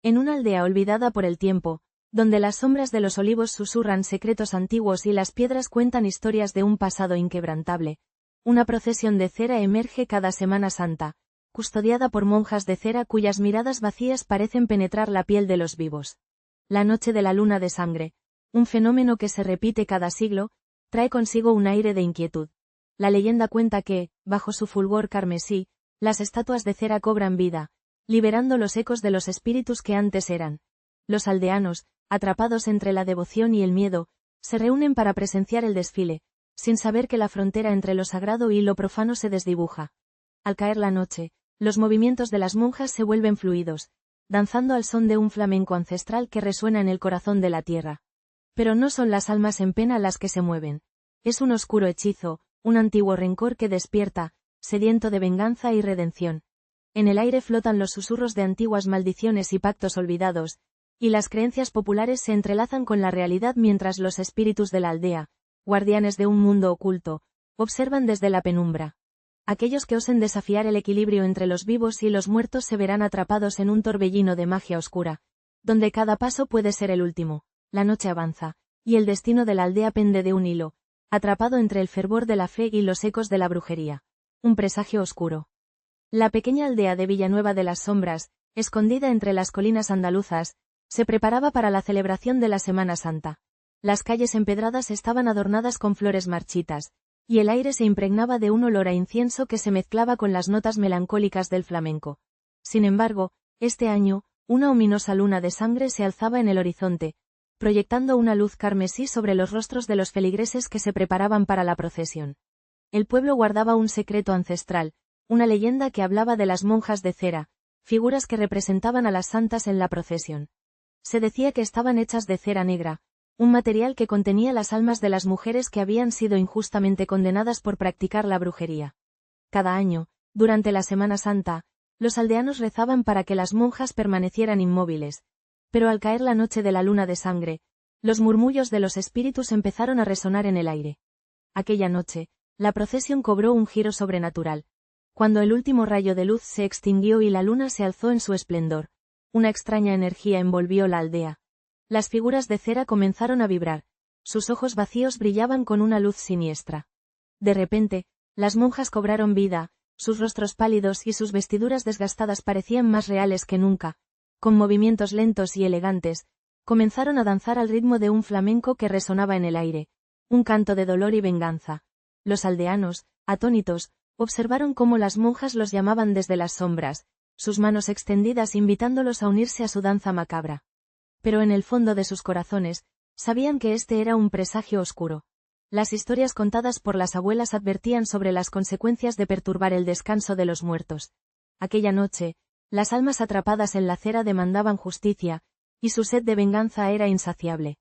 En una aldea olvidada por el tiempo, donde las sombras de los olivos susurran secretos antiguos y las piedras cuentan historias de un pasado inquebrantable, una procesión de cera emerge cada Semana Santa, custodiada por monjas de cera cuyas miradas vacías parecen penetrar la piel de los vivos. La noche de la luna de sangre, un fenómeno que se repite cada siglo, trae consigo un aire de inquietud. La leyenda cuenta que, bajo su fulgor carmesí, las estatuas de cera cobran vida, liberando los ecos de los espíritus que antes eran. Los aldeanos, atrapados entre la devoción y el miedo, se reúnen para presenciar el desfile, sin saber que la frontera entre lo sagrado y lo profano se desdibuja. Al caer la noche, los movimientos de las monjas se vuelven fluidos, danzando al son de un flamenco ancestral que resuena en el corazón de la tierra. Pero no son las almas en pena las que se mueven. Es un oscuro hechizo, un antiguo rencor que despierta, sediento de venganza y redención. En el aire flotan los susurros de antiguas maldiciones y pactos olvidados, y las creencias populares se entrelazan con la realidad mientras los espíritus de la aldea, guardianes de un mundo oculto, observan desde la penumbra. Aquellos que osen desafiar el equilibrio entre los vivos y los muertos se verán atrapados en un torbellino de magia oscura, donde cada paso puede ser el último. La noche avanza, y el destino de la aldea pende de un hilo, atrapado entre el fervor de la fe y los ecos de la brujería. Un presagio oscuro. La pequeña aldea de Villanueva de las Sombras, escondida entre las colinas andaluzas, se preparaba para la celebración de la Semana Santa. Las calles empedradas estaban adornadas con flores marchitas, y el aire se impregnaba de un olor a incienso que se mezclaba con las notas melancólicas del flamenco. Sin embargo, este año, una ominosa luna de sangre se alzaba en el horizonte, proyectando una luz carmesí sobre los rostros de los feligreses que se preparaban para la procesión. El pueblo guardaba un secreto ancestral, una leyenda que hablaba de las monjas de cera, figuras que representaban a las santas en la procesión. Se decía que estaban hechas de cera negra, un material que contenía las almas de las mujeres que habían sido injustamente condenadas por practicar la brujería. Cada año, durante la Semana Santa, los aldeanos rezaban para que las monjas permanecieran inmóviles, pero al caer la noche de la luna de sangre, los murmullos de los espíritus empezaron a resonar en el aire. Aquella noche, la procesión cobró un giro sobrenatural. Cuando el último rayo de luz se extinguió y la luna se alzó en su esplendor, una extraña energía envolvió la aldea. Las figuras de cera comenzaron a vibrar, sus ojos vacíos brillaban con una luz siniestra. De repente, las monjas cobraron vida, sus rostros pálidos y sus vestiduras desgastadas parecían más reales que nunca. Con movimientos lentos y elegantes, comenzaron a danzar al ritmo de un flamenco que resonaba en el aire, un canto de dolor y venganza. Los aldeanos, atónitos, observaron cómo las monjas los llamaban desde las sombras, sus manos extendidas invitándolos a unirse a su danza macabra. Pero en el fondo de sus corazones, sabían que este era un presagio oscuro. Las historias contadas por las abuelas advertían sobre las consecuencias de perturbar el descanso de los muertos. Aquella noche, las almas atrapadas en la cera demandaban justicia, y su sed de venganza era insaciable.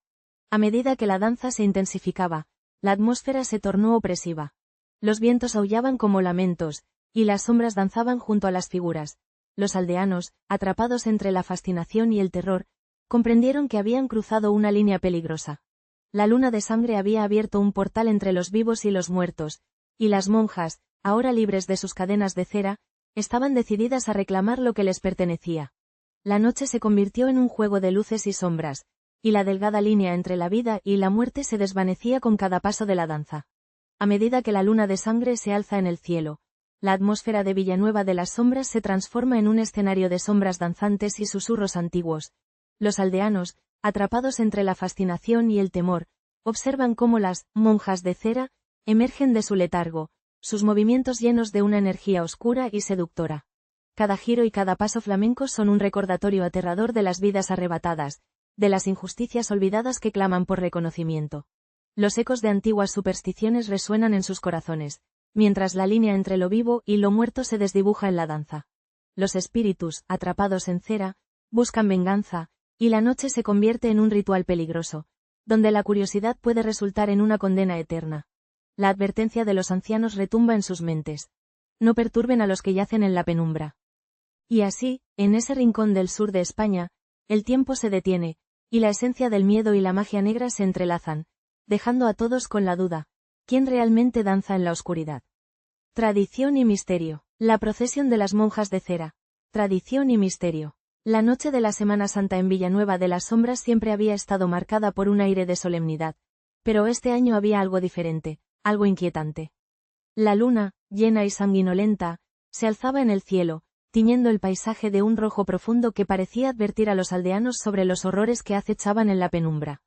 A medida que la danza se intensificaba, la atmósfera se tornó opresiva. Los vientos aullaban como lamentos, y las sombras danzaban junto a las figuras. Los aldeanos, atrapados entre la fascinación y el terror, comprendieron que habían cruzado una línea peligrosa. La luna de sangre había abierto un portal entre los vivos y los muertos, y las monjas, ahora libres de sus cadenas de cera, estaban decididas a reclamar lo que les pertenecía. La noche se convirtió en un juego de luces y sombras, y la delgada línea entre la vida y la muerte se desvanecía con cada paso de la danza. A medida que la luna de sangre se alza en el cielo, la atmósfera de Villanueva de las Sombras se transforma en un escenario de sombras danzantes y susurros antiguos. Los aldeanos, atrapados entre la fascinación y el temor, observan cómo las monjas de cera emergen de su letargo, sus movimientos llenos de una energía oscura y seductora. Cada giro y cada paso flamenco son un recordatorio aterrador de las vidas arrebatadas, de las injusticias olvidadas que claman por reconocimiento. Los ecos de antiguas supersticiones resuenan en sus corazones, mientras la línea entre lo vivo y lo muerto se desdibuja en la danza. Los espíritus, atrapados en cera, buscan venganza, y la noche se convierte en un ritual peligroso, donde la curiosidad puede resultar en una condena eterna. La advertencia de los ancianos retumba en sus mentes. No perturben a los que yacen en la penumbra. Y así, en ese rincón del sur de España, el tiempo se detiene, y la esencia del miedo y la magia negra se entrelazan, dejando a todos con la duda: ¿quién realmente danza en la oscuridad? Tradición y misterio. La procesión de las monjas de cera. Tradición y misterio. La noche de la Semana Santa en Villanueva de las Sombras siempre había estado marcada por un aire de solemnidad, pero este año había algo diferente, algo inquietante. La luna, llena y sanguinolenta, se alzaba en el cielo, tiñendo el paisaje de un rojo profundo que parecía advertir a los aldeanos sobre los horrores que acechaban en la penumbra.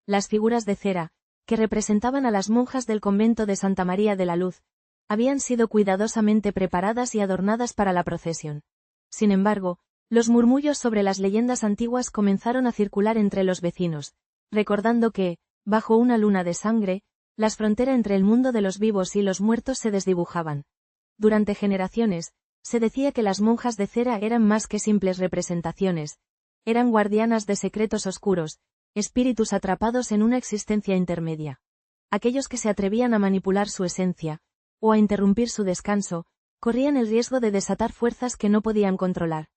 Las figuras de cera, que representaban a las monjas del convento de Santa María de la Luz, habían sido cuidadosamente preparadas y adornadas para la procesión. Sin embargo, los murmullos sobre las leyendas antiguas comenzaron a circular entre los vecinos, recordando que, bajo una luna de sangre, las fronteras entre el mundo de los vivos y los muertos se desdibujaban. Durante generaciones, se decía que las monjas de cera eran más que simples representaciones, eran guardianas de secretos oscuros, espíritus atrapados en una existencia intermedia. Aquellos que se atrevían a manipular su esencia, o a interrumpir su descanso, corrían el riesgo de desatar fuerzas que no podían controlar.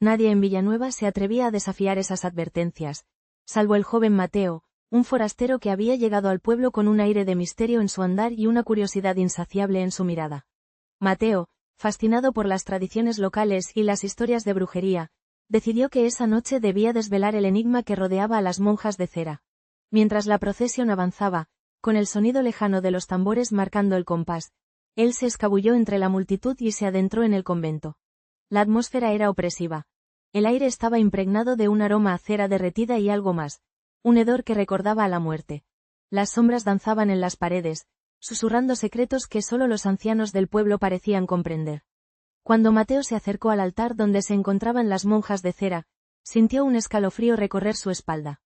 Nadie en Villanueva se atrevía a desafiar esas advertencias, salvo el joven Mateo, un forastero que había llegado al pueblo con un aire de misterio en su andar y una curiosidad insaciable en su mirada. Mateo, fascinado por las tradiciones locales y las historias de brujería, decidió que esa noche debía desvelar el enigma que rodeaba a las monjas de cera. Mientras la procesión avanzaba, con el sonido lejano de los tambores marcando el compás, él se escabulló entre la multitud y se adentró en el convento. La atmósfera era opresiva. El aire estaba impregnado de un aroma a cera derretida y algo más, un hedor que recordaba a la muerte. Las sombras danzaban en las paredes, susurrando secretos que solo los ancianos del pueblo parecían comprender. Cuando Mateo se acercó al altar donde se encontraban las monjas de cera, sintió un escalofrío recorrer su espalda.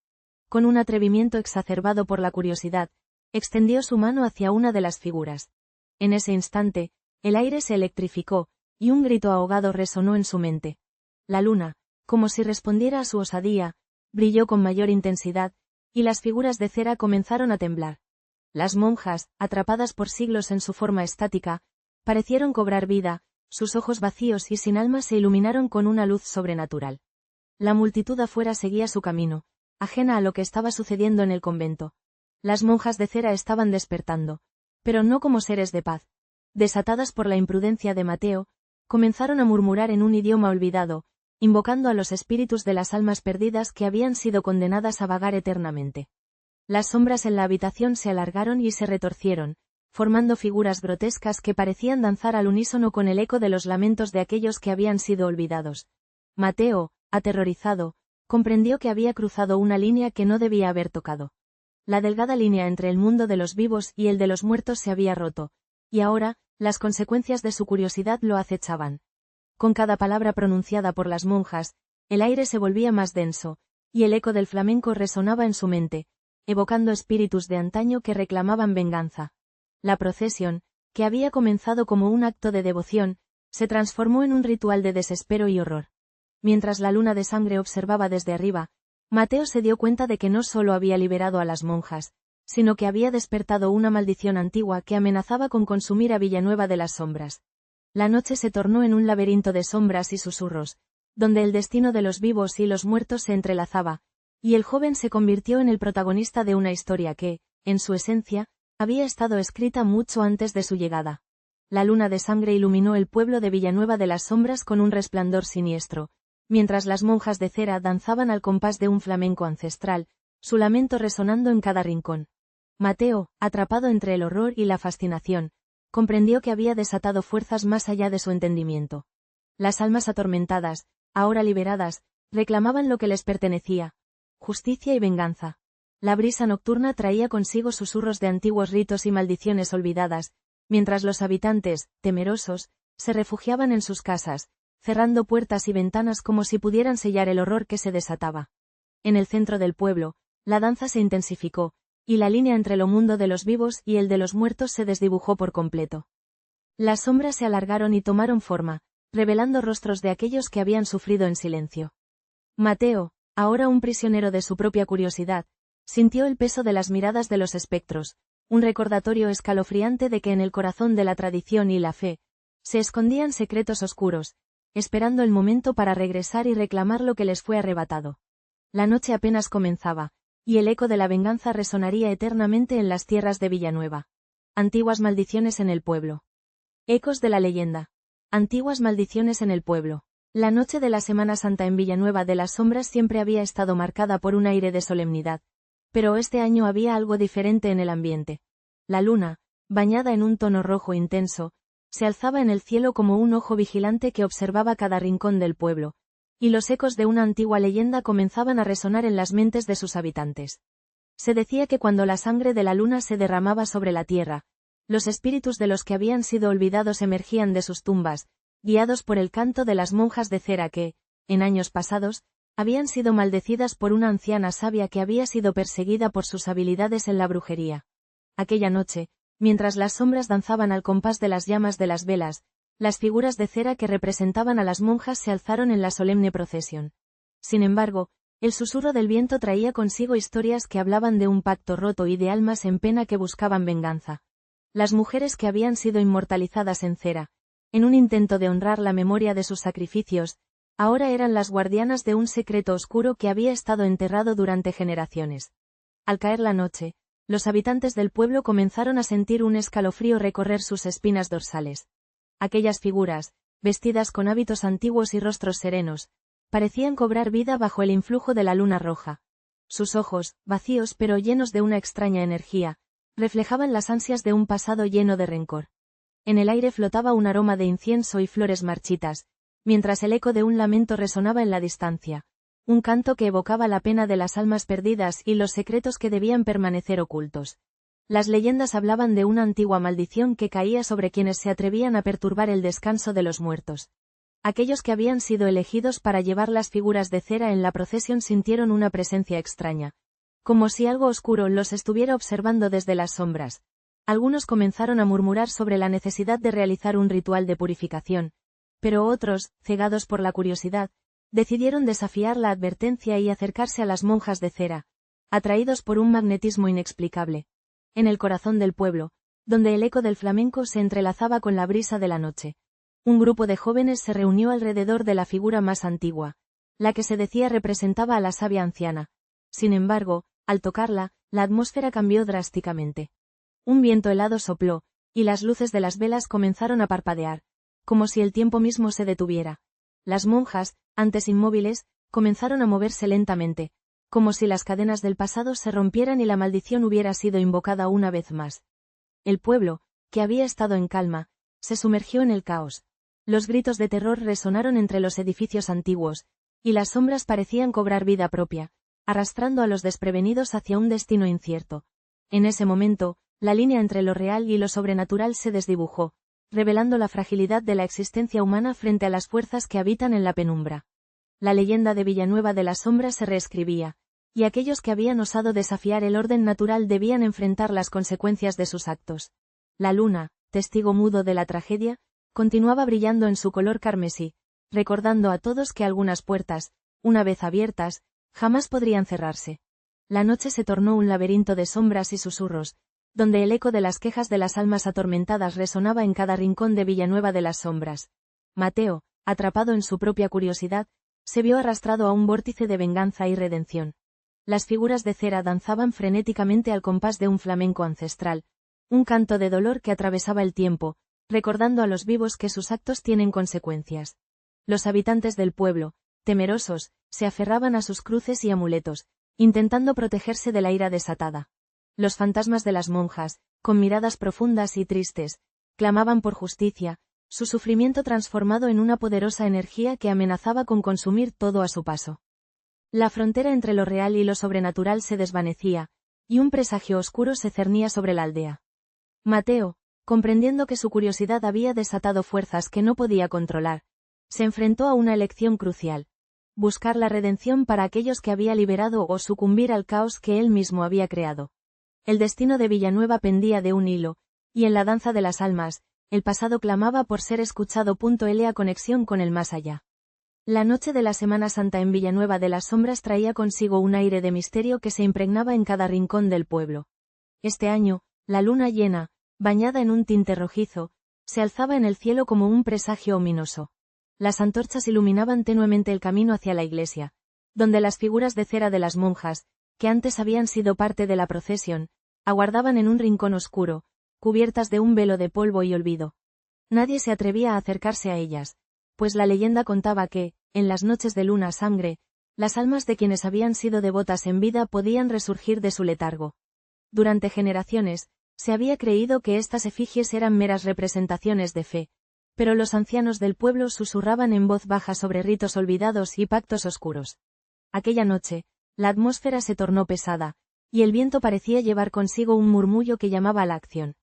Con un atrevimiento exacerbado por la curiosidad, extendió su mano hacia una de las figuras. En ese instante, el aire se electrificó, y un grito ahogado resonó en su mente. La luna, como si respondiera a su osadía, brilló con mayor intensidad, y las figuras de cera comenzaron a temblar. Las monjas, atrapadas por siglos en su forma estática, parecieron cobrar vida, sus ojos vacíos y sin alma se iluminaron con una luz sobrenatural. La multitud afuera seguía su camino, ajena a lo que estaba sucediendo en el convento. Las monjas de cera estaban despertando, pero no como seres de paz. Desatadas por la imprudencia de Mateo, comenzaron a murmurar en un idioma olvidado, invocando a los espíritus de las almas perdidas que habían sido condenadas a vagar eternamente. Las sombras en la habitación se alargaron y se retorcieron, formando figuras grotescas que parecían danzar al unísono con el eco de los lamentos de aquellos que habían sido olvidados. Mateo, aterrorizado, comprendió que había cruzado una línea que no debía haber tocado. La delgada línea entre el mundo de los vivos y el de los muertos se había roto, y ahora, las consecuencias de su curiosidad lo acechaban. Con cada palabra pronunciada por las monjas, el aire se volvía más denso, y el eco del flamenco resonaba en su mente, evocando espíritus de antaño que reclamaban venganza. La procesión, que había comenzado como un acto de devoción, se transformó en un ritual de desespero y horror. Mientras la luna de sangre observaba desde arriba, Mateo se dio cuenta de que no solo había liberado a las monjas, sino que había despertado una maldición antigua que amenazaba con consumir a Villanueva de las Sombras. La noche se tornó en un laberinto de sombras y susurros, donde el destino de los vivos y los muertos se entrelazaba, y el joven se convirtió en el protagonista de una historia que, en su esencia, había estado escrita mucho antes de su llegada. La luna de sangre iluminó el pueblo de Villanueva de las Sombras con un resplandor siniestro, mientras las monjas de cera danzaban al compás de un flamenco ancestral, su lamento resonando en cada rincón. Mateo, atrapado entre el horror y la fascinación, comprendió que había desatado fuerzas más allá de su entendimiento. Las almas atormentadas, ahora liberadas, reclamaban lo que les pertenecía: justicia y venganza. La brisa nocturna traía consigo susurros de antiguos ritos y maldiciones olvidadas, mientras los habitantes, temerosos, se refugiaban en sus casas, cerrando puertas y ventanas como si pudieran sellar el horror que se desataba. En el centro del pueblo, la danza se intensificó, y la línea entre el mundo de los vivos y el de los muertos se desdibujó por completo. Las sombras se alargaron y tomaron forma, revelando rostros de aquellos que habían sufrido en silencio. Mateo, ahora un prisionero de su propia curiosidad, sintió el peso de las miradas de los espectros, un recordatorio escalofriante de que en el corazón de la tradición y la fe, se escondían secretos oscuros, esperando el momento para regresar y reclamar lo que les fue arrebatado. La noche apenas comenzaba, y el eco de la venganza resonaría eternamente en las tierras de Villanueva. Antiguas maldiciones en el pueblo. Ecos de la leyenda. Antiguas maldiciones en el pueblo. La noche de la Semana Santa en Villanueva de las Sombras siempre había estado marcada por un aire de solemnidad, pero este año había algo diferente en el ambiente. La luna, bañada en un tono rojo intenso, se alzaba en el cielo como un ojo vigilante que observaba cada rincón del pueblo, y los ecos de una antigua leyenda comenzaban a resonar en las mentes de sus habitantes. Se decía que cuando la sangre de la luna se derramaba sobre la tierra, los espíritus de los que habían sido olvidados emergían de sus tumbas, guiados por el canto de las monjas de cera que, en años pasados, habían sido maldecidas por una anciana sabia que había sido perseguida por sus habilidades en la brujería. Aquella noche, mientras las sombras danzaban al compás de las llamas de las velas, las figuras de cera que representaban a las monjas se alzaron en la solemne procesión. Sin embargo, el susurro del viento traía consigo historias que hablaban de un pacto roto y de almas en pena que buscaban venganza. Las mujeres que habían sido inmortalizadas en cera, en un intento de honrar la memoria de sus sacrificios, ahora eran las guardianas de un secreto oscuro que había estado enterrado durante generaciones. Al caer la noche, los habitantes del pueblo comenzaron a sentir un escalofrío recorrer sus espinas dorsales. Aquellas figuras, vestidas con hábitos antiguos y rostros serenos, parecían cobrar vida bajo el influjo de la luna roja. Sus ojos, vacíos pero llenos de una extraña energía, reflejaban las ansias de un pasado lleno de rencor. En el aire flotaba un aroma de incienso y flores marchitas, mientras el eco de un lamento resonaba en la distancia, un canto que evocaba la pena de las almas perdidas y los secretos que debían permanecer ocultos. Las leyendas hablaban de una antigua maldición que caía sobre quienes se atrevían a perturbar el descanso de los muertos. Aquellos que habían sido elegidos para llevar las figuras de cera en la procesión sintieron una presencia extraña, como si algo oscuro los estuviera observando desde las sombras. Algunos comenzaron a murmurar sobre la necesidad de realizar un ritual de purificación, pero otros, cegados por la curiosidad, decidieron desafiar la advertencia y acercarse a las monjas de cera, atraídos por un magnetismo inexplicable. En el corazón del pueblo, donde el eco del flamenco se entrelazaba con la brisa de la noche, un grupo de jóvenes se reunió alrededor de la figura más antigua, la que se decía representaba a la sabia anciana. Sin embargo, al tocarla, la atmósfera cambió drásticamente. Un viento helado sopló, y las luces de las velas comenzaron a parpadear, como si el tiempo mismo se detuviera. Las monjas, antes inmóviles, comenzaron a moverse lentamente, como si las cadenas del pasado se rompieran y la maldición hubiera sido invocada una vez más. El pueblo, que había estado en calma, se sumergió en el caos. Los gritos de terror resonaron entre los edificios antiguos, y las sombras parecían cobrar vida propia, arrastrando a los desprevenidos hacia un destino incierto. En ese momento, la línea entre lo real y lo sobrenatural se desdibujó, revelando la fragilidad de la existencia humana frente a las fuerzas que habitan en la penumbra. La leyenda de Villanueva de las Sombras se reescribía, y aquellos que habían osado desafiar el orden natural debían enfrentar las consecuencias de sus actos. La luna, testigo mudo de la tragedia, continuaba brillando en su color carmesí, recordando a todos que algunas puertas, una vez abiertas, jamás podrían cerrarse. La noche se tornó un laberinto de sombras y susurros, donde el eco de las quejas de las almas atormentadas resonaba en cada rincón de Villanueva de las Sombras. Mateo, atrapado en su propia curiosidad, se vio arrastrado a un vórtice de venganza y redención. Las figuras de cera danzaban frenéticamente al compás de un flamenco ancestral, un canto de dolor que atravesaba el tiempo, recordando a los vivos que sus actos tienen consecuencias. Los habitantes del pueblo, temerosos, se aferraban a sus cruces y amuletos, intentando protegerse de la ira desatada. Los fantasmas de las monjas, con miradas profundas y tristes, clamaban por justicia, su sufrimiento transformado en una poderosa energía que amenazaba con consumir todo a su paso. La frontera entre lo real y lo sobrenatural se desvanecía, y un presagio oscuro se cernía sobre la aldea. Mateo, comprendiendo que su curiosidad había desatado fuerzas que no podía controlar, se enfrentó a una elección crucial: buscar la redención para aquellos que había liberado o sucumbir al caos que él mismo había creado. El destino de Villanueva pendía de un hilo, y en la danza de las almas, el pasado clamaba por ser escuchado. La conexión con el más allá. La noche de la Semana Santa en Villanueva de las Sombras traía consigo un aire de misterio que se impregnaba en cada rincón del pueblo. Este año, la luna llena, bañada en un tinte rojizo, se alzaba en el cielo como un presagio ominoso. Las antorchas iluminaban tenuemente el camino hacia la iglesia, donde las figuras de cera de las monjas, que antes habían sido parte de la procesión, aguardaban en un rincón oscuro, cubiertas de un velo de polvo y olvido. Nadie se atrevía a acercarse a ellas, pues la leyenda contaba que, en las noches de luna sangre, las almas de quienes habían sido devotas en vida podían resurgir de su letargo. Durante generaciones, se había creído que estas efigies eran meras representaciones de fe, pero los ancianos del pueblo susurraban en voz baja sobre ritos olvidados y pactos oscuros. Aquella noche, la atmósfera se tornó pesada, y el viento parecía llevar consigo un murmullo que llamaba a la acción.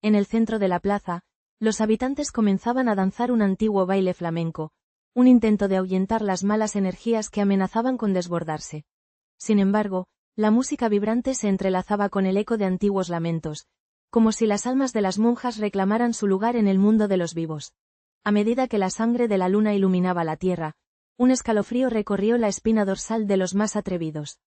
En el centro de la plaza, los habitantes comenzaban a danzar un antiguo baile flamenco, un intento de ahuyentar las malas energías que amenazaban con desbordarse. Sin embargo, la música vibrante se entrelazaba con el eco de antiguos lamentos, como si las almas de las monjas reclamaran su lugar en el mundo de los vivos. A medida que la sangre de la luna iluminaba la tierra, un escalofrío recorrió la espina dorsal de los más atrevidos.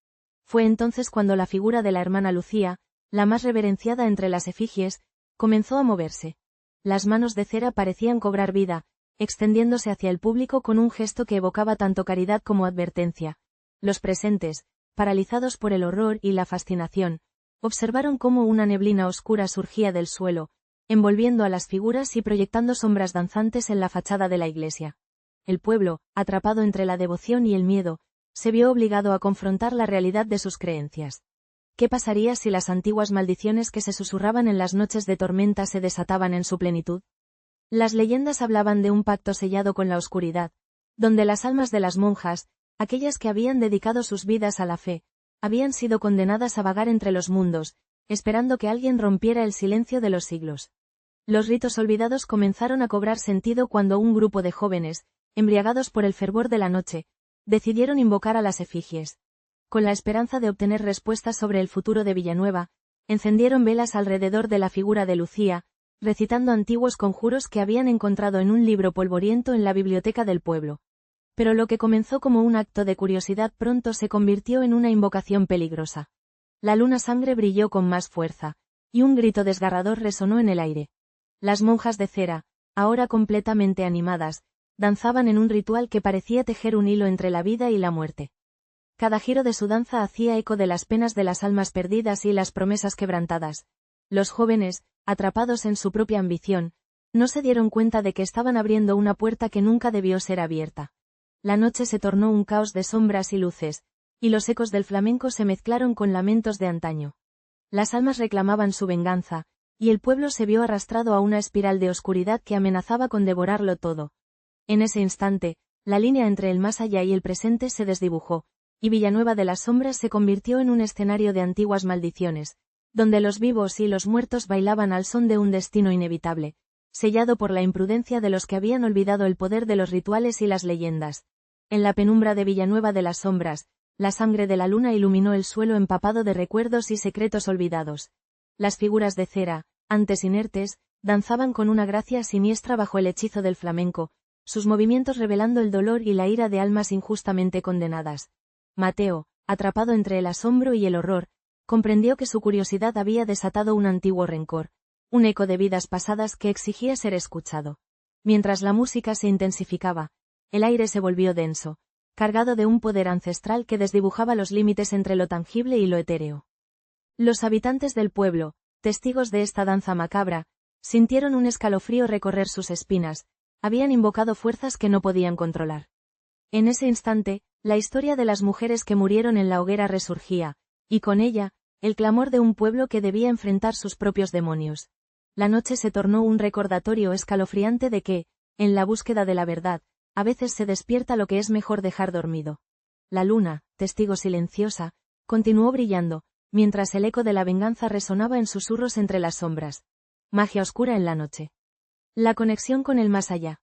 Fue entonces cuando la figura de la hermana Lucía, la más reverenciada entre las efigies, comenzó a moverse. Las manos de cera parecían cobrar vida, extendiéndose hacia el público con un gesto que evocaba tanto caridad como advertencia. Los presentes, paralizados por el horror y la fascinación, observaron cómo una neblina oscura surgía del suelo, envolviendo a las figuras y proyectando sombras danzantes en la fachada de la iglesia. El pueblo, atrapado entre la devoción y el miedo, se vio obligado a confrontar la realidad de sus creencias. ¿Qué pasaría si las antiguas maldiciones que se susurraban en las noches de tormenta se desataban en su plenitud? Las leyendas hablaban de un pacto sellado con la oscuridad, donde las almas de las monjas, aquellas que habían dedicado sus vidas a la fe, habían sido condenadas a vagar entre los mundos, esperando que alguien rompiera el silencio de los siglos. Los ritos olvidados comenzaron a cobrar sentido cuando un grupo de jóvenes, embriagados por el fervor de la noche, decidieron invocar a las efigies. Con la esperanza de obtener respuestas sobre el futuro de Villanueva, encendieron velas alrededor de la figura de Lucía, recitando antiguos conjuros que habían encontrado en un libro polvoriento en la biblioteca del pueblo. Pero lo que comenzó como un acto de curiosidad pronto se convirtió en una invocación peligrosa. La luna sangre brilló con más fuerza, y un grito desgarrador resonó en el aire. Las monjas de cera, ahora completamente animadas, danzaban en un ritual que parecía tejer un hilo entre la vida y la muerte. Cada giro de su danza hacía eco de las penas de las almas perdidas y las promesas quebrantadas. Los jóvenes, atrapados en su propia ambición, no se dieron cuenta de que estaban abriendo una puerta que nunca debió ser abierta. La noche se tornó un caos de sombras y luces, y los ecos del flamenco se mezclaron con lamentos de antaño. Las almas reclamaban su venganza, y el pueblo se vio arrastrado a una espiral de oscuridad que amenazaba con devorarlo todo. En ese instante, la línea entre el más allá y el presente se desdibujó, y Villanueva de las Sombras se convirtió en un escenario de antiguas maldiciones, donde los vivos y los muertos bailaban al son de un destino inevitable, sellado por la imprudencia de los que habían olvidado el poder de los rituales y las leyendas. En la penumbra de Villanueva de las Sombras, la sangre de la luna iluminó el suelo empapado de recuerdos y secretos olvidados. Las figuras de cera, antes inertes, danzaban con una gracia siniestra bajo el hechizo del flamenco, sus movimientos revelando el dolor y la ira de almas injustamente condenadas. Mateo, atrapado entre el asombro y el horror, comprendió que su curiosidad había desatado un antiguo rencor, un eco de vidas pasadas que exigía ser escuchado. Mientras la música se intensificaba, el aire se volvió denso, cargado de un poder ancestral que desdibujaba los límites entre lo tangible y lo etéreo. Los habitantes del pueblo, testigos de esta danza macabra, sintieron un escalofrío recorrer sus espinas, habían invocado fuerzas que no podían controlar. En ese instante, la historia de las mujeres que murieron en la hoguera resurgía, y con ella, el clamor de un pueblo que debía enfrentar sus propios demonios. La noche se tornó un recordatorio escalofriante de que, en la búsqueda de la verdad, a veces se despierta lo que es mejor dejar dormido. La luna, testigo silenciosa, continuó brillando, mientras el eco de la venganza resonaba en susurros entre las sombras. Magia oscura en la noche. La conexión con el más allá.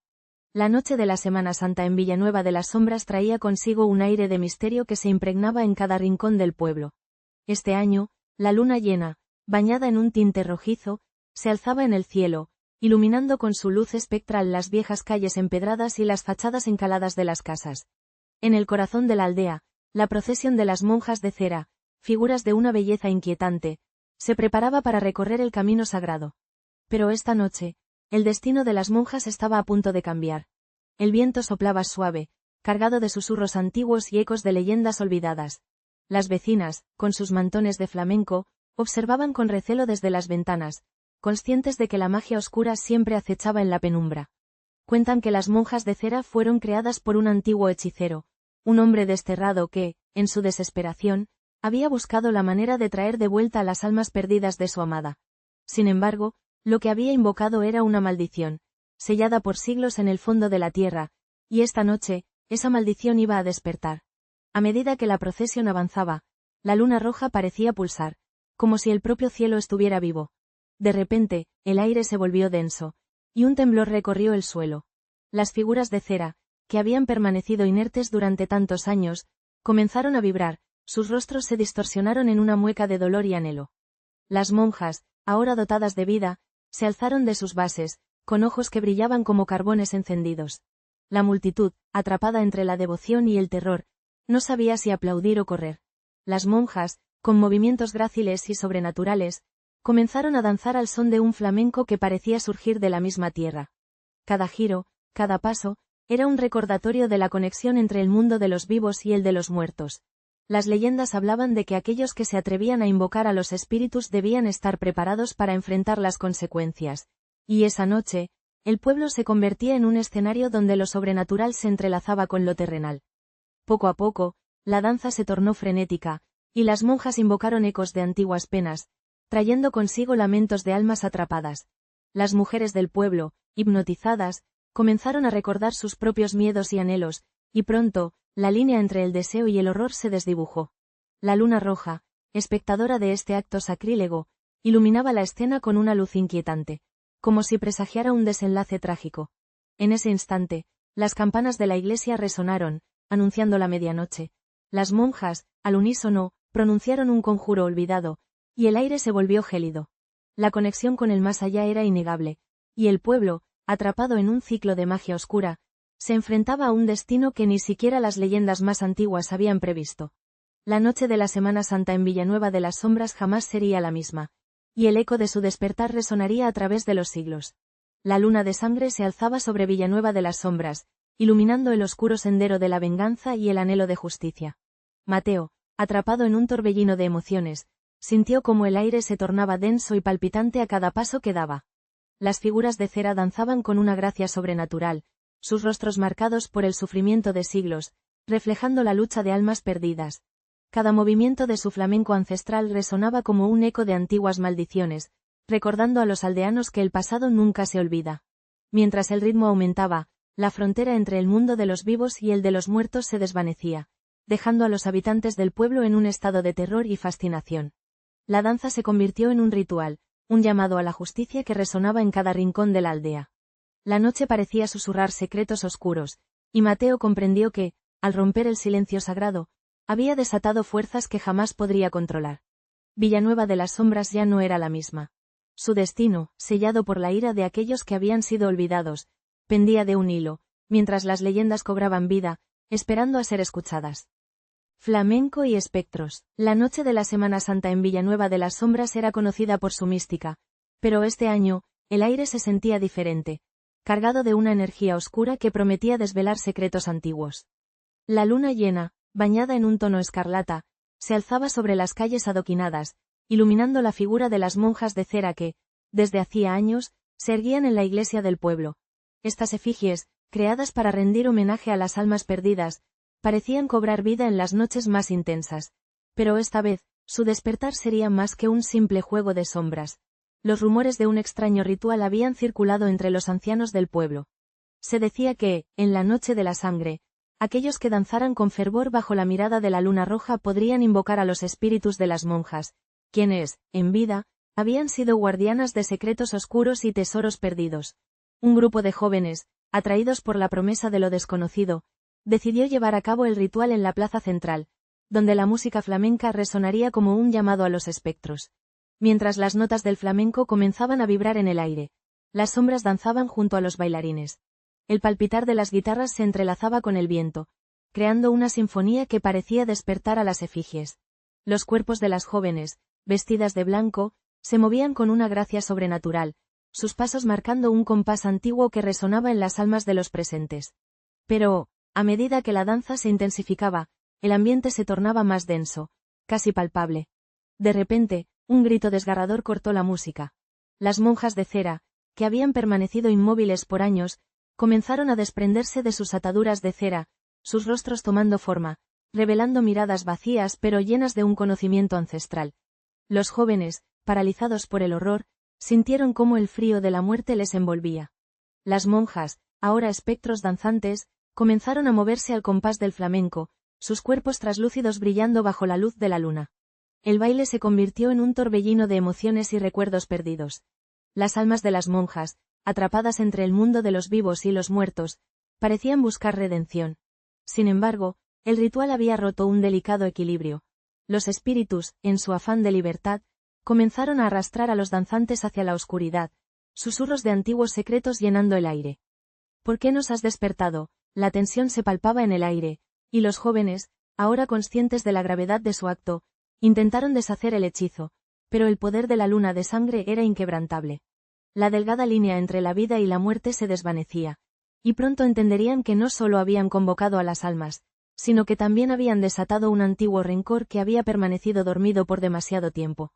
La noche de la Semana Santa en Villanueva de las Sombras traía consigo un aire de misterio que se impregnaba en cada rincón del pueblo. Este año, la luna llena, bañada en un tinte rojizo, se alzaba en el cielo, iluminando con su luz espectral las viejas calles empedradas y las fachadas encaladas de las casas. En el corazón de la aldea, la procesión de las monjas de cera, figuras de una belleza inquietante, se preparaba para recorrer el camino sagrado. Pero esta noche, el destino de las monjas estaba a punto de cambiar. El viento soplaba suave, cargado de susurros antiguos y ecos de leyendas olvidadas. Las vecinas, con sus mantones de flamenco, observaban con recelo desde las ventanas, conscientes de que la magia oscura siempre acechaba en la penumbra. Cuentan que las monjas de cera fueron creadas por un antiguo hechicero, un hombre desterrado que, en su desesperación, había buscado la manera de traer de vuelta a las almas perdidas de su amada. Sin embargo, lo que había invocado era una maldición, sellada por siglos en el fondo de la tierra, y esta noche, esa maldición iba a despertar. A medida que la procesión avanzaba, la luna roja parecía pulsar, como si el propio cielo estuviera vivo. De repente, el aire se volvió denso, y un temblor recorrió el suelo. Las figuras de cera, que habían permanecido inertes durante tantos años, comenzaron a vibrar, sus rostros se distorsionaron en una mueca de dolor y anhelo. Las monjas, ahora dotadas de vida, se alzaron de sus bases, con ojos que brillaban como carbones encendidos. La multitud, atrapada entre la devoción y el terror, no sabía si aplaudir o correr. Las monjas, con movimientos gráciles y sobrenaturales, comenzaron a danzar al son de un flamenco que parecía surgir de la misma tierra. Cada giro, cada paso, era un recordatorio de la conexión entre el mundo de los vivos y el de los muertos. Las leyendas hablaban de que aquellos que se atrevían a invocar a los espíritus debían estar preparados para enfrentar las consecuencias. Y esa noche, el pueblo se convertía en un escenario donde lo sobrenatural se entrelazaba con lo terrenal. Poco a poco, la danza se tornó frenética, y las monjas invocaron ecos de antiguas penas, trayendo consigo lamentos de almas atrapadas. Las mujeres del pueblo, hipnotizadas, comenzaron a recordar sus propios miedos y anhelos, y pronto, la línea entre el deseo y el horror se desdibujó. La luna roja, espectadora de este acto sacrílego, iluminaba la escena con una luz inquietante, como si presagiara un desenlace trágico. En ese instante, las campanas de la iglesia resonaron, anunciando la medianoche. Las monjas, al unísono, pronunciaron un conjuro olvidado, y el aire se volvió gélido. La conexión con el más allá era innegable, y el pueblo, atrapado en un ciclo de magia oscura, se enfrentaba a un destino que ni siquiera las leyendas más antiguas habían previsto. La noche de la Semana Santa en Villanueva de las Sombras jamás sería la misma, y el eco de su despertar resonaría a través de los siglos. La luna de sangre se alzaba sobre Villanueva de las Sombras, iluminando el oscuro sendero de la venganza y el anhelo de justicia. Mateo, atrapado en un torbellino de emociones, sintió como el aire se tornaba denso y palpitante a cada paso que daba. Las figuras de cera danzaban con una gracia sobrenatural, sus rostros marcados por el sufrimiento de siglos, reflejando la lucha de almas perdidas. Cada movimiento de su flamenco ancestral resonaba como un eco de antiguas maldiciones, recordando a los aldeanos que el pasado nunca se olvida. Mientras el ritmo aumentaba, la frontera entre el mundo de los vivos y el de los muertos se desvanecía, dejando a los habitantes del pueblo en un estado de terror y fascinación. La danza se convirtió en un ritual, un llamado a la justicia que resonaba en cada rincón de la aldea. La noche parecía susurrar secretos oscuros, y Mateo comprendió que, al romper el silencio sagrado, había desatado fuerzas que jamás podría controlar. Villanueva de las Sombras ya no era la misma. Su destino, sellado por la ira de aquellos que habían sido olvidados, pendía de un hilo, mientras las leyendas cobraban vida, esperando a ser escuchadas. Flamenco y espectros. La noche de la Semana Santa en Villanueva de las Sombras era conocida por su mística, pero este año, el aire se sentía diferente, cargado de una energía oscura que prometía desvelar secretos antiguos. La luna llena, bañada en un tono escarlata, se alzaba sobre las calles adoquinadas, iluminando la figura de las monjas de cera que, desde hacía años, se erguían en la iglesia del pueblo. Estas efigies, creadas para rendir homenaje a las almas perdidas, parecían cobrar vida en las noches más intensas. Pero esta vez, su despertar sería más que un simple juego de sombras. Los rumores de un extraño ritual habían circulado entre los ancianos del pueblo. Se decía que, en la noche de la sangre, aquellos que danzaran con fervor bajo la mirada de la luna roja podrían invocar a los espíritus de las monjas, quienes, en vida, habían sido guardianas de secretos oscuros y tesoros perdidos. Un grupo de jóvenes, atraídos por la promesa de lo desconocido, decidió llevar a cabo el ritual en la plaza central, donde la música flamenca resonaría como un llamado a los espectros. Mientras las notas del flamenco comenzaban a vibrar en el aire, las sombras danzaban junto a los bailarines. El palpitar de las guitarras se entrelazaba con el viento, creando una sinfonía que parecía despertar a las efigies. Los cuerpos de las jóvenes, vestidas de blanco, se movían con una gracia sobrenatural, sus pasos marcando un compás antiguo que resonaba en las almas de los presentes. Pero, a medida que la danza se intensificaba, el ambiente se tornaba más denso, casi palpable. De repente, un grito desgarrador cortó la música. Las monjas de cera, que habían permanecido inmóviles por años, comenzaron a desprenderse de sus ataduras de cera, sus rostros tomando forma, revelando miradas vacías pero llenas de un conocimiento ancestral. Los jóvenes, paralizados por el horror, sintieron cómo el frío de la muerte les envolvía. Las monjas, ahora espectros danzantes, comenzaron a moverse al compás del flamenco, sus cuerpos traslúcidos brillando bajo la luz de la luna. El baile se convirtió en un torbellino de emociones y recuerdos perdidos. Las almas de las monjas, atrapadas entre el mundo de los vivos y los muertos, parecían buscar redención. Sin embargo, el ritual había roto un delicado equilibrio. Los espíritus, en su afán de libertad, comenzaron a arrastrar a los danzantes hacia la oscuridad, susurros de antiguos secretos llenando el aire. ¿Por qué nos has despertado? La tensión se palpaba en el aire, y los jóvenes, ahora conscientes de la gravedad de su acto, intentaron deshacer el hechizo, pero el poder de la luna de sangre era inquebrantable. La delgada línea entre la vida y la muerte se desvanecía, y pronto entenderían que no solo habían convocado a las almas, sino que también habían desatado un antiguo rencor que había permanecido dormido por demasiado tiempo.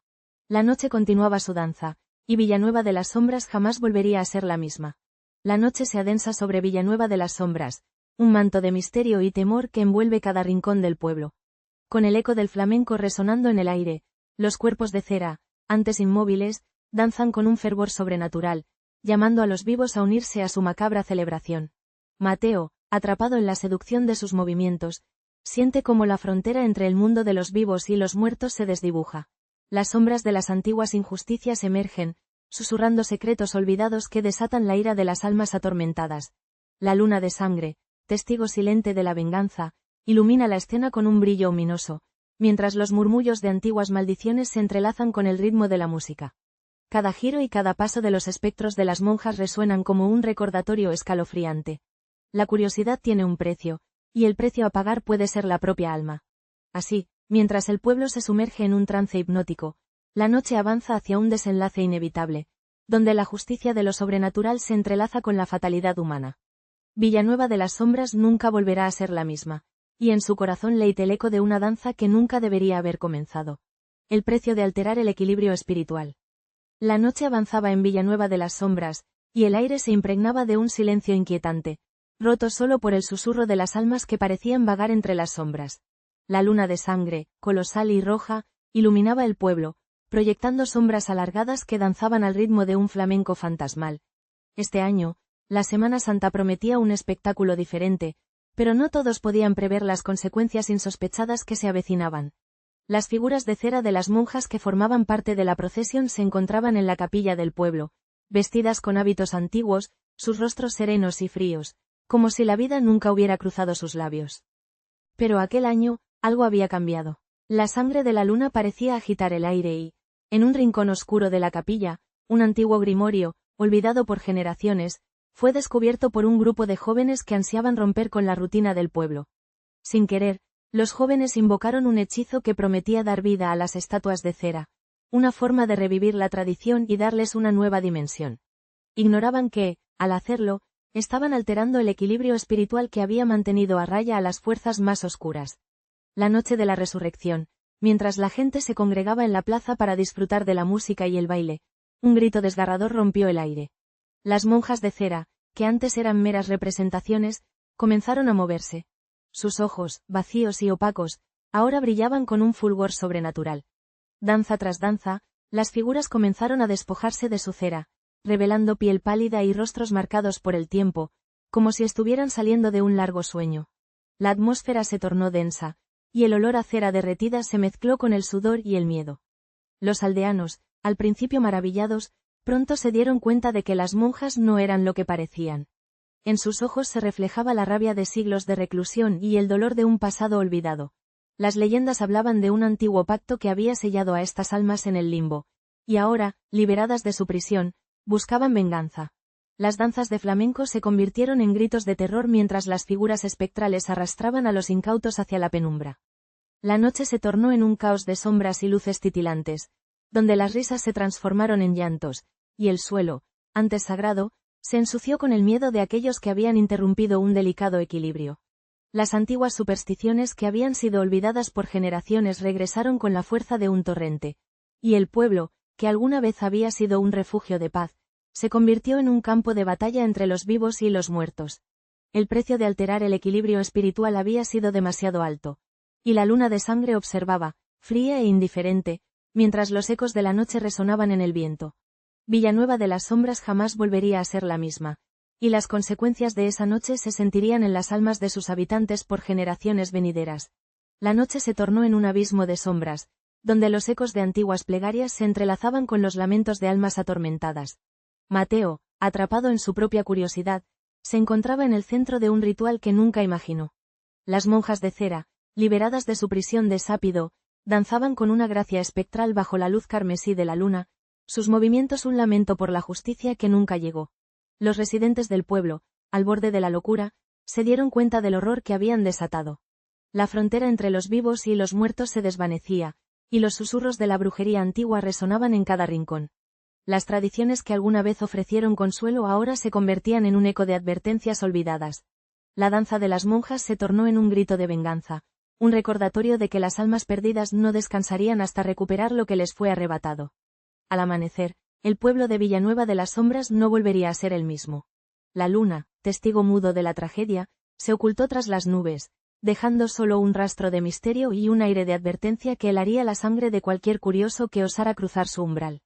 La noche continuaba su danza, y Villanueva de las Sombras jamás volvería a ser la misma. La noche se adensa sobre Villanueva de las Sombras, un manto de misterio y temor que envuelve cada rincón del pueblo. Con el eco del flamenco resonando en el aire, los cuerpos de cera, antes inmóviles, danzan con un fervor sobrenatural, llamando a los vivos a unirse a su macabra celebración. Mateo, atrapado en la seducción de sus movimientos, siente como la frontera entre el mundo de los vivos y los muertos se desdibuja. Las sombras de las antiguas injusticias emergen, susurrando secretos olvidados que desatan la ira de las almas atormentadas. La luna de sangre, testigo silente de la venganza, ilumina la escena con un brillo ominoso, mientras los murmullos de antiguas maldiciones se entrelazan con el ritmo de la música. Cada giro y cada paso de los espectros de las monjas resuenan como un recordatorio escalofriante. La curiosidad tiene un precio, y el precio a pagar puede ser la propia alma. Así, mientras el pueblo se sumerge en un trance hipnótico, la noche avanza hacia un desenlace inevitable, donde la justicia de lo sobrenatural se entrelaza con la fatalidad humana. Villanueva de las Sombras nunca volverá a ser la misma, y en su corazón leite el eco de una danza que nunca debería haber comenzado. El precio de alterar el equilibrio espiritual. La noche avanzaba en Villanueva de las Sombras, y el aire se impregnaba de un silencio inquietante, roto solo por el susurro de las almas que parecían vagar entre las sombras. La luna de sangre, colosal y roja, iluminaba el pueblo, proyectando sombras alargadas que danzaban al ritmo de un flamenco fantasmal. Este año, la Semana Santa prometía un espectáculo diferente, pero no todos podían prever las consecuencias insospechadas que se avecinaban. Las figuras de cera de las monjas que formaban parte de la procesión se encontraban en la capilla del pueblo, vestidas con hábitos antiguos, sus rostros serenos y fríos, como si la vida nunca hubiera cruzado sus labios. Pero aquel año, algo había cambiado. La sangre de la luna parecía agitar el aire y, en un rincón oscuro de la capilla, un antiguo grimorio, olvidado por generaciones, fue descubierto por un grupo de jóvenes que ansiaban romper con la rutina del pueblo. Sin querer, los jóvenes invocaron un hechizo que prometía dar vida a las estatuas de cera, una forma de revivir la tradición y darles una nueva dimensión. Ignoraban que, al hacerlo, estaban alterando el equilibrio espiritual que había mantenido a raya a las fuerzas más oscuras. La noche de la resurrección, mientras la gente se congregaba en la plaza para disfrutar de la música y el baile, un grito desgarrador rompió el aire. Las monjas de cera, que antes eran meras representaciones, comenzaron a moverse. Sus ojos, vacíos y opacos, ahora brillaban con un fulgor sobrenatural. Danza tras danza, las figuras comenzaron a despojarse de su cera, revelando piel pálida y rostros marcados por el tiempo, como si estuvieran saliendo de un largo sueño. La atmósfera se tornó densa, y el olor a cera derretida se mezcló con el sudor y el miedo. Los aldeanos, al principio maravillados, pronto se dieron cuenta de que las monjas no eran lo que parecían. En sus ojos se reflejaba la rabia de siglos de reclusión y el dolor de un pasado olvidado. Las leyendas hablaban de un antiguo pacto que había sellado a estas almas en el limbo, y ahora, liberadas de su prisión, buscaban venganza. Las danzas de flamenco se convirtieron en gritos de terror mientras las figuras espectrales arrastraban a los incautos hacia la penumbra. La noche se tornó en un caos de sombras y luces titilantes, donde las risas se transformaron en llantos, y el suelo, antes sagrado, se ensució con el miedo de aquellos que habían interrumpido un delicado equilibrio. Las antiguas supersticiones que habían sido olvidadas por generaciones regresaron con la fuerza de un torrente, y el pueblo, que alguna vez había sido un refugio de paz, se convirtió en un campo de batalla entre los vivos y los muertos. El precio de alterar el equilibrio espiritual había sido demasiado alto. Y la luna de sangre observaba, fría e indiferente, mientras los ecos de la noche resonaban en el viento. Villanueva de las Sombras jamás volvería a ser la misma. Y las consecuencias de esa noche se sentirían en las almas de sus habitantes por generaciones venideras. La noche se tornó en un abismo de sombras, donde los ecos de antiguas plegarias se entrelazaban con los lamentos de almas atormentadas. Mateo, atrapado en su propia curiosidad, se encontraba en el centro de un ritual que nunca imaginó. Las monjas de cera, liberadas de su prisión de sápido, danzaban con una gracia espectral bajo la luz carmesí de la luna, sus movimientos un lamento por la justicia que nunca llegó. Los residentes del pueblo, al borde de la locura, se dieron cuenta del horror que habían desatado. La frontera entre los vivos y los muertos se desvanecía, y los susurros de la brujería antigua resonaban en cada rincón. Las tradiciones que alguna vez ofrecieron consuelo ahora se convertían en un eco de advertencias olvidadas. La danza de las monjas se tornó en un grito de venganza, un recordatorio de que las almas perdidas no descansarían hasta recuperar lo que les fue arrebatado. Al amanecer, el pueblo de Villanueva de las Sombras no volvería a ser el mismo. La luna, testigo mudo de la tragedia, se ocultó tras las nubes, dejando solo un rastro de misterio y un aire de advertencia que helaría la sangre de cualquier curioso que osara cruzar su umbral.